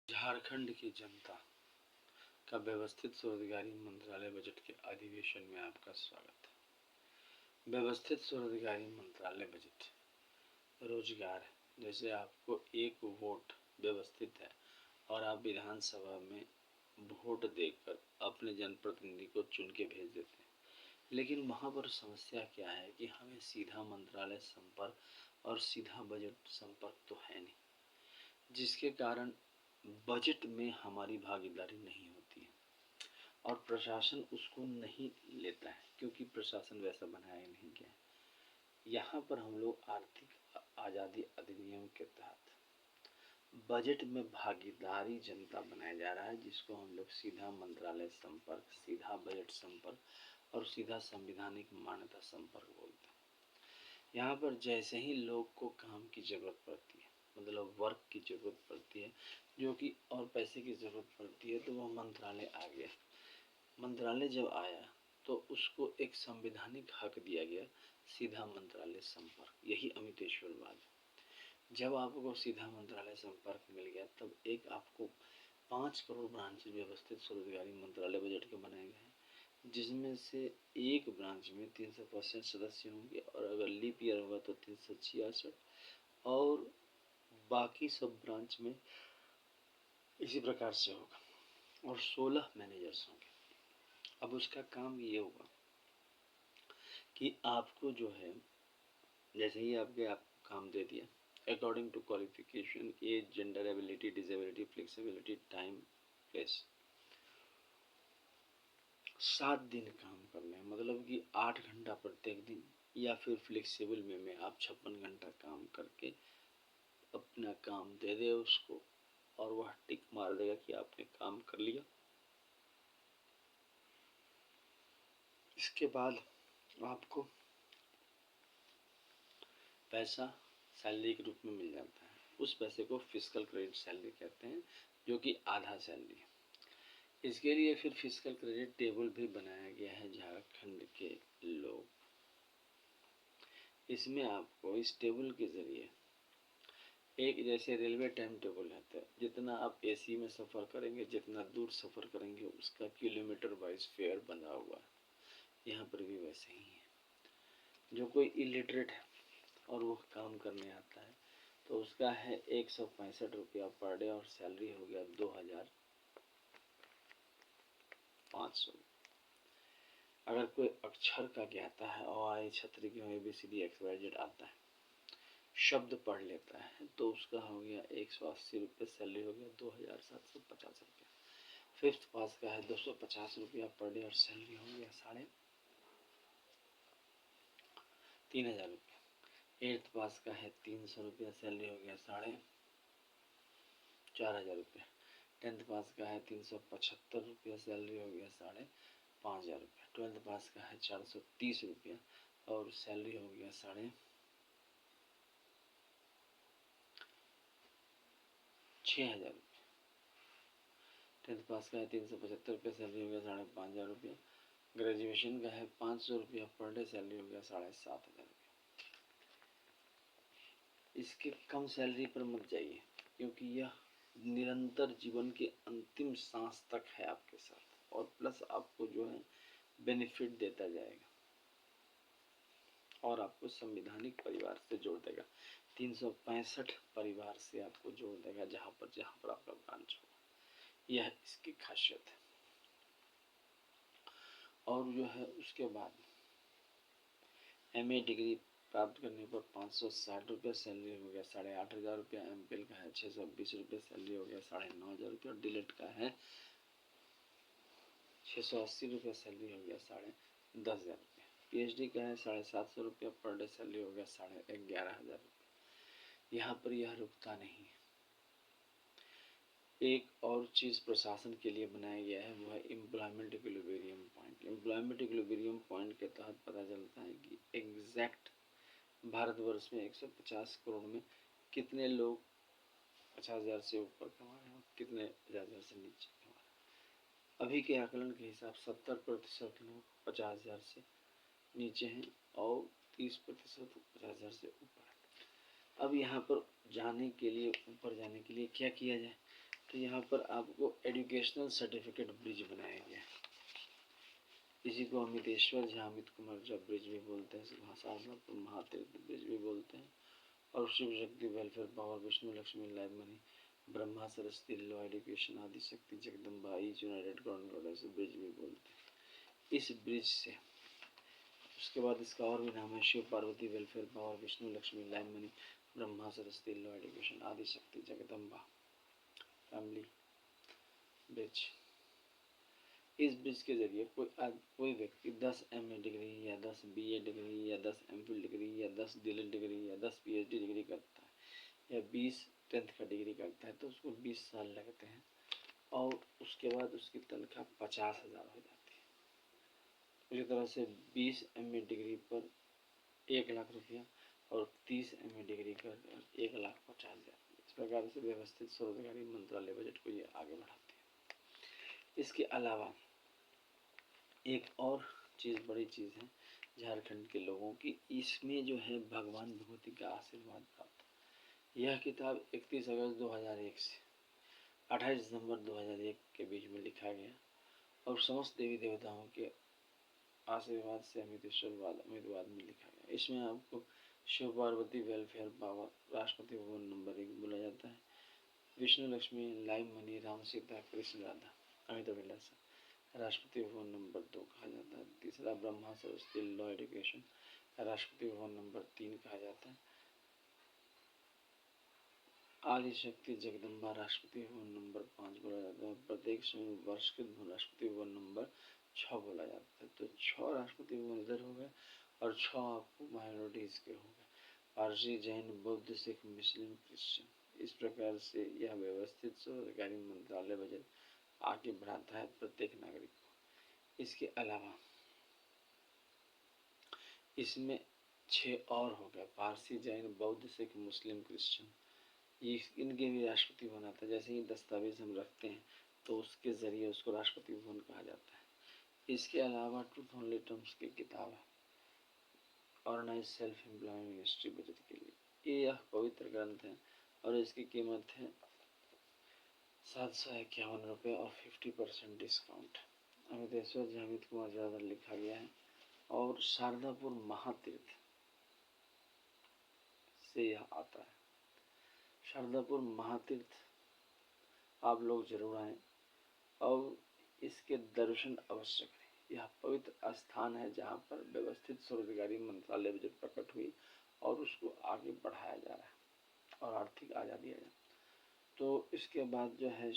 झारखंड की जनता का व्यवस्थित स्वरोजगारी मंत्रालय बजट के अधिवेशन में आपका स्वागत है। व्यवस्थित स्वरोजगारी मंत्रालय बजट रोजगार है। जैसे आपको एक वोट व्यवस्थित है और आप विधानसभा में वोट देकर अपने जनप्रतिनिधि को चुन के भेज देते हैं, लेकिन वहाँ पर समस्या क्या है कि हमें सीधा मंत्रालय संपर्क और सीधा बजट संपर्क तो है नहीं, जिसके कारण बजट में हमारी भागीदारी नहीं होती है और प्रशासन उसको नहीं लेता है, क्योंकि प्रशासन वैसा बनाया नहीं गया है। यहाँ पर हम लोग आर्थिक आज़ादी अधिनियम के तहत बजट में भागीदारी जनता बनाया जा रहा है, जिसको हम लोग सीधा मंत्रालय संपर्क, सीधा बजट संपर्क और सीधा संविधानिक मान्यता संपर्क बोलते हैं। यहाँ पर जैसे ही लोग को काम की ज़रूरत पड़ती है, मतलब वर्क की ज़रूरत पड़ती है जो कि और पैसे की ज़रूरत पड़ती है, तो वह मंत्रालय आ गया। मंत्रालय जब आया तो उसको एक संवैधानिक हक दिया गया, सीधा मंत्रालय संपर्क। यही अमितेश्वरवाद है। जब आपको सीधा मंत्रालय संपर्क मिल गया तब एक आपको 5 करोड़ ब्रांच व्यवस्थित स्वरोजगारी मंत्रालय बजट के बनाए गए हैं, जिसमें से एक ब्रांच में 365 सदस्य होंगे और अगर लीप ईयर होगा तो 366 और बाकी सब ब्रांच में इसी प्रकार से होगा और 16 मैनेजर्स होंगे। अब उसका काम ये होगा कि आपको जो है, जैसे ही आपको काम दे दिया according to qualification, age, gender, ability, disability, flexibility, time, place, 7 दिन काम करना है, मतलब कि 8 घंटा प्रत्येक दिन, या फिर फ्लेक्सिबल में आप 56 घंटा काम करके अपना काम दे दे उसको और वह टिक मार देगा कि आपने काम कर लिया। इसके बाद आपको पैसा सैलरी के रूप में मिल जाता है। उस पैसे को फिस्कल क्रेडिट सैलरी कहते हैं, जो कि आधा सैलरी है। इसके लिए फिर फिस्कल क्रेडिट टेबल भी बनाया गया है झारखंड के लोग। इसमें आपको इस टेबल के जरिए एक जैसे रेलवे टाइम टेबल रहता है, जितना आप एसी में सफ़र करेंगे, जितना दूर सफ़र करेंगे, उसका किलोमीटर वाइज फेयर बना हुआ है। यहाँ पर भी वैसे ही है। जो कोई इलिटरेट है और वो काम करने आता है तो उसका है 165 रुपया पर डे और सैलरी हो गया 2500। अगर कोई अक्षर का ज्ञाता है और आई छतरी की ABCD XYZ आता है, शब्द पढ़ लेता है, तो उसका हो गया 180 रुपये, सैलरी हो गया 2750 रुपया। फिफ्थ पास का है 250 रुपया पर डे और सैलरी हो गया 3500 रुपया। एट्थ पास का है 300 रुपया, सैलरी हो गया 4500 रुपया। 10th पास का है 375 रुपया, सैलरी हो गया 5500 रुपया। 12th पास का है 430 रुपया और सैलरी हो गया 6500 रुपया। 10th पास का है 375 रुपया, सैलरी हो गया 5500 रुपया। ग्रेजुएशन का है 500 रुपया पर डे, सैलरी हो गया 7500 रुपया। इसके कम सैलरी पर मत जाइए, क्योंकि यह निरंतर जीवन के अंतिम सांस तक है आपके साथ और प्लस आपको जो है बेनिफिट देता जाएगा और आपको संवैधानिक परिवार से जोड़ देगा। 365 परिवार से आपको जोड़ देगा, जहाँ पर आपका ब्रांच हो। यह इसकी खासियत है। और जो है उसके बाद MA डिग्री प्राप्त करने पर 560 रुपये, सैलरी हो गया 8500 रुपया। MPhil का है 620 रुपये, सैलरी हो गया 9500 रुपया। और DLED का है 680 रुपये, सैलरी हो गया 10500 रुपया। PhD का है 750 रुपया पर डे, सैलरी हो गया 11500 रुपया। यहाँ पर यह रुकता नहीं है। एक और चीज़ प्रशासन के लिए बनाया गया है, वो है employment equilibrium point. Employment equilibrium point के तहत पता चलता है कि एग्जैक्ट भारतवर्ष में 150 करोड़ में कितने लोग 50,000 से ऊपर कमा रहे हैं और कितने 50,000 से नीचे कमा रहे हैं। अभी के आकलन के हिसाब 70% लोग 50,000 से नीचे हैं और 30% 50,000 से ऊपर है। अब यहाँ पर जाने के लिए, ऊपर जाने के लिए क्या किया जाए? तो यहाँ पर आपको एजुकेशनल सर्टिफिकेट ब्रिज बनाया गया है। इसी को अमितेश्वर झा अमित कुमार झा ब्रिज भी बोलते हैं, शारदापुर महातीर्थ ब्रिज भी बोलते हैं। और Shiv Shakti welfare power, Vishnu Lakshmi live money, Brahma Saraswati law education, Adi Shakti Jagdamba each united goddess bridge भी बोलते हैं। इस ब्रिज से उसके बाद इसका और भी नाम है Shiva Parvati welfare power, Vishnu Lakshmi live money, Brahma Saraswati law education, Adi Shakti Jagdamba family bridge. इस ब्रिज के जरिए कोई व्यक्ति 10 MA डिग्री या 10 BA डिग्री या 10 MPhil डिग्री या 10 DLED डिग्री या 10 PhD डिग्री करता है या 20 10th का डिग्री करता है तो उसको 20 साल लगते हैं और उसके बाद उसकी तनख्वाह 50,000 हो जाती है। उसी तरह से 20 MA डिग्री पर 1 लाख रुपया और 30 MA डिग्री कर 1,50,000। इस प्रकार से व्यवस्थित स्वरोजगारी मंत्रालय बजट को ये आगे बढ़ाते हैं। इसके अलावा एक और चीज़, बड़ी चीज़ है झारखंड के लोगों की, इसमें जो है भगवान विभूति का आशीर्वाद प्राप्त। यह किताब 31 अगस्त 2001 से 28 दिसंबर 2001 के बीच में लिखा गया और समस्त देवी देवताओं के आशीर्वाद से अमितेश्वरवाद अमितवाद में लिखा गया। इसमें आपको Shiv Parvati welfare power, Rashtrapati Bhavan number 1 बोला जाता है, विष्णु लक्ष्मी लाइव मनी, राम सीता कृष्ण राधा अमित अभिलाषा राष्ट्रपति भवन नंबर 2 कहा जाता है। तीसरा Brahma Saraswati law education Rashtrapati Bhavan number 3 कहा जाता है। आदि शक्ति जगदम्बा राष्ट्रपति भवन नंबर 5 बोला जाता है। प्रत्येक वर्ष के राष्ट्रपति भवन नंबर 6 बोला जाता है। तो 6 राष्ट्रपति भवन इधर हो गए और 6 आपको माइनॉरिटीज के हो गए, पारसी, जैन, बौद्ध, सिख, मुस्लिम, क्रिश्चियन। इस प्रकार से यह व्यवस्थित स्वरोजगारी मंत्रालय बजट आगे बढ़ाता है प्रत्येक नागरिक को। इसके अलावा इसमें 6 और हो गया, पारसी, जैन, बौद्ध, सिख, मुस्लिम, क्रिश्चियन, ये इनके भी राष्ट्रपति भवन आता है। जैसे ही दस्तावेज हम रखते हैं तो उसके जरिए उसको राष्ट्रपति भवन कहा जाता है। इसके अलावा ट्रूथ ओनली टर्म्स की किताब है organise self employment ministry budget के लिए। ये यह पवित्र ग्रंथ है और इसकी कीमत है 751 रुपये और 50% डिस्काउंट। अमितेश्वर झा अमित कुमार झा द्वारा लिखा गया है और शारदापुर महातीर्थ से यह आता है। शारदापुर महातीर्थ आप लोग जरूर आएं और इसके दर्शन अवश्य करें। यह पवित्र स्थान है जहाँ पर व्यवस्थित स्वरोजगारी मंत्रालय बजट प्रकट हुई और उसको आगे बढ़ाया जा रहा है और आर्थिक आज़ादी आ जाए। तो इसके बाद जो है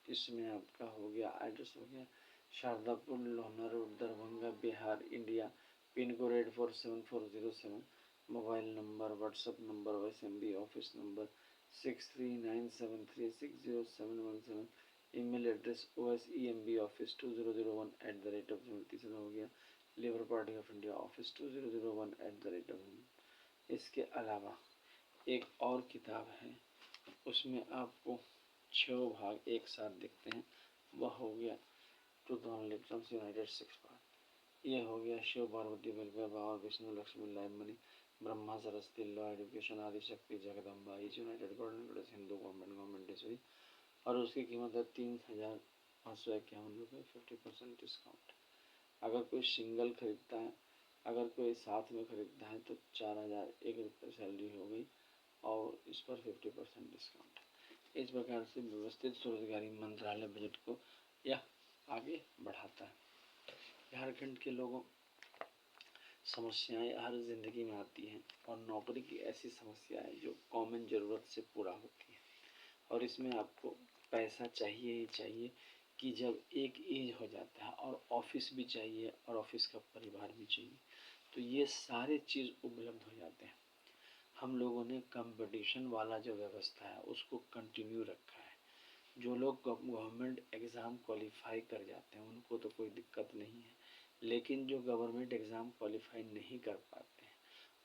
इसमें आपका हो गया एड्रेस हो गया Shardapur Lohna road Darbhanga Bihar India, pin code 847407, mobile number WhatsApp number SMB office number 6397360717, email address osemb office2001@gmail। तीसरा हो गया labour party of India office 2001@gmail। इसके अलावा एक और किताब है, उसमें आपको 6 भाग एक साथ दिखते हैं। वह हो गया truth only terms united 6 part. यह हो गया Shiv Parvati welfare power, Vishnu Lakshmi live money, Brahma Saraswati law education, Adi Shakti Jagdamba each united goddess Hindu government ईश्वरी। और उसकी कीमत है 3,551 रुपये, 50% डिस्काउंट। अगर कोई सिंगल खरीदता है, अगर कोई साथ में खरीदता है तो 4,001 रुपये सैलरी हो गई और इस पर 50% डिस्काउंट। इस प्रकार से व्यवस्थित स्वरोजगारी मंत्रालय बजट को यह आगे बढ़ाता है। झारखंड के लोगों समस्याएं हर जिंदगी में आती हैं और नौकरी की ऐसी समस्याएं जो कॉमन ज़रूरत से पूरा होती है और इसमें आपको पैसा चाहिए ही चाहिए कि जब एक एज हो जाता है और ऑफिस भी चाहिए और ऑफिस का परिवार भी चाहिए, तो ये सारे चीज़ उपलब्ध हो जाते हैं। हम लोगों ने कंपटीशन वाला जो व्यवस्था है उसको कंटिन्यू रखा है। जो लोग गवर्नमेंट एग्ज़ाम क्वालिफाई कर जाते हैं उनको तो कोई दिक्कत नहीं है, लेकिन जो गवर्नमेंट एग्ज़ाम क्वालिफाई नहीं कर पाते हैं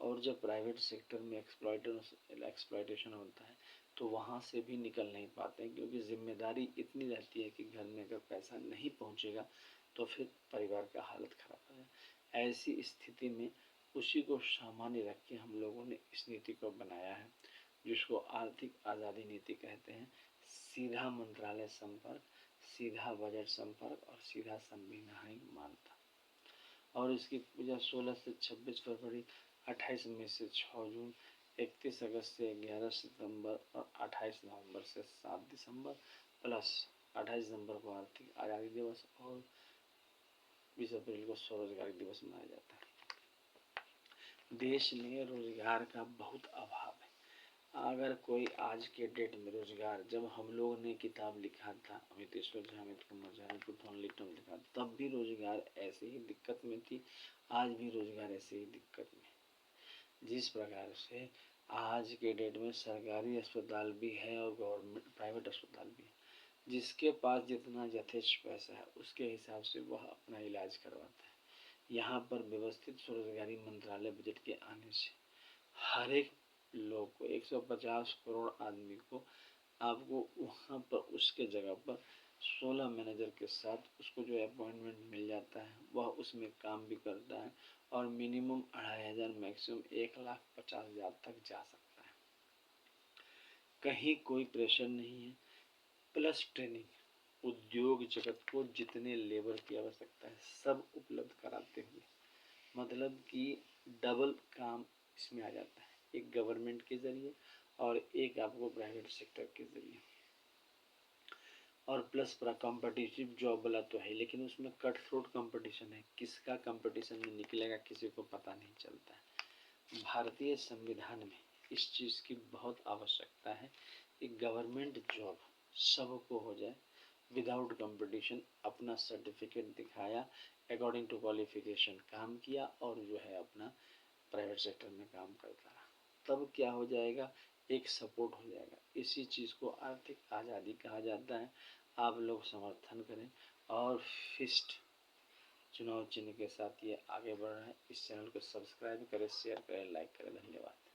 और जब प्राइवेट सेक्टर में एक्सप्लॉयटेशन होता है तो वहाँ से भी निकल नहीं पाते हैं, क्योंकि जिम्मेदारी इतनी रहती है कि घर में अगर पैसा नहीं पहुँचेगा तो फिर परिवार का हालत ख़राब हो जाए। ऐसी स्थिति में उसी को सामान्य रख के हम लोगों ने इस नीति को बनाया है जिसको आर्थिक आज़ादी नीति कहते हैं। सीधा मंत्रालय संपर्क, सीधा बजट संपर्क और सीधा संवैधानिक मान्यता। और इसकी पूजा 16 से 26 फरवरी, 28 मई से 6 जून, 31 अगस्त से 11 सितंबर और 28 नवंबर से 7 दिसंबर प्लस 28 दिसंबर को आर्थिक आज़ादी दिवस और 20 अप्रैल को स्वरोजगारी दिवस मनाया जाता है। देश में रोजगार का बहुत अभाव है। अगर कोई आज के डेट में रोजगार, जब हम लोगों ने किताब लिखा था, अमितेश्वर झा, अमित कुमार झा ने लिखा, तब भी रोजगार ऐसे ही दिक्कत में थी, आज भी रोजगार ऐसे ही दिक्कत में। जिस प्रकार से आज के डेट में सरकारी अस्पताल भी है और गवर्नमेंट प्राइवेट अस्पताल भी है, जिसके पास जितना यथेष्ट पैसा है उसके हिसाब से वह अपना इलाज करवाता है। यहाँ पर व्यवस्थित स्वरोजगारी मंत्रालय बजट के आने से हर एक लोग को 150 करोड़ आदमी को आपको वहाँ पर उसके जगह पर 16 मैनेजर के साथ उसको जो अपॉइंटमेंट मिल जाता है, वह उसमें काम भी करता है और मिनिमम 2500 मैक्सिमम 1,50,000 तक जा सकता है। कहीं कोई प्रेशर नहीं है, प्लस ट्रेनिंग। उद्योग जगत को जितने लेबर की आवश्यकता है सब उपलब्ध कराते हुए, मतलब कि डबल काम इसमें आ जाता है, एक गवर्नमेंट के जरिए और एक आपको प्राइवेट सेक्टर के जरिए। और प्लस कॉम्पिटिटिव जॉब वाला तो है, लेकिन उसमें कट थ्रोट कंपटीशन है, किसका कंपटीशन में निकलेगा किसी को पता नहीं चलता है। भारतीय संविधान में इस चीज़ की बहुत आवश्यकता है कि गवर्नमेंट जॉब सबको हो जाए विदाउट कंपटीशन, अपना सर्टिफिकेट दिखाया, अकॉर्डिंग टू क्वालिफिकेशन काम किया और जो है अपना प्राइवेट सेक्टर में काम करता रहा, तब क्या हो जाएगा, एक सपोर्ट हो जाएगा। इसी चीज़ को आर्थिक आज़ादी कहा जाता है। आप लोग समर्थन करें और फिस्ट चुनाव चिन्ह के साथ ये आगे बढ़ रहा है। इस चैनल को सब्सक्राइब करें, शेयर करें, लाइक करें। धन्यवाद।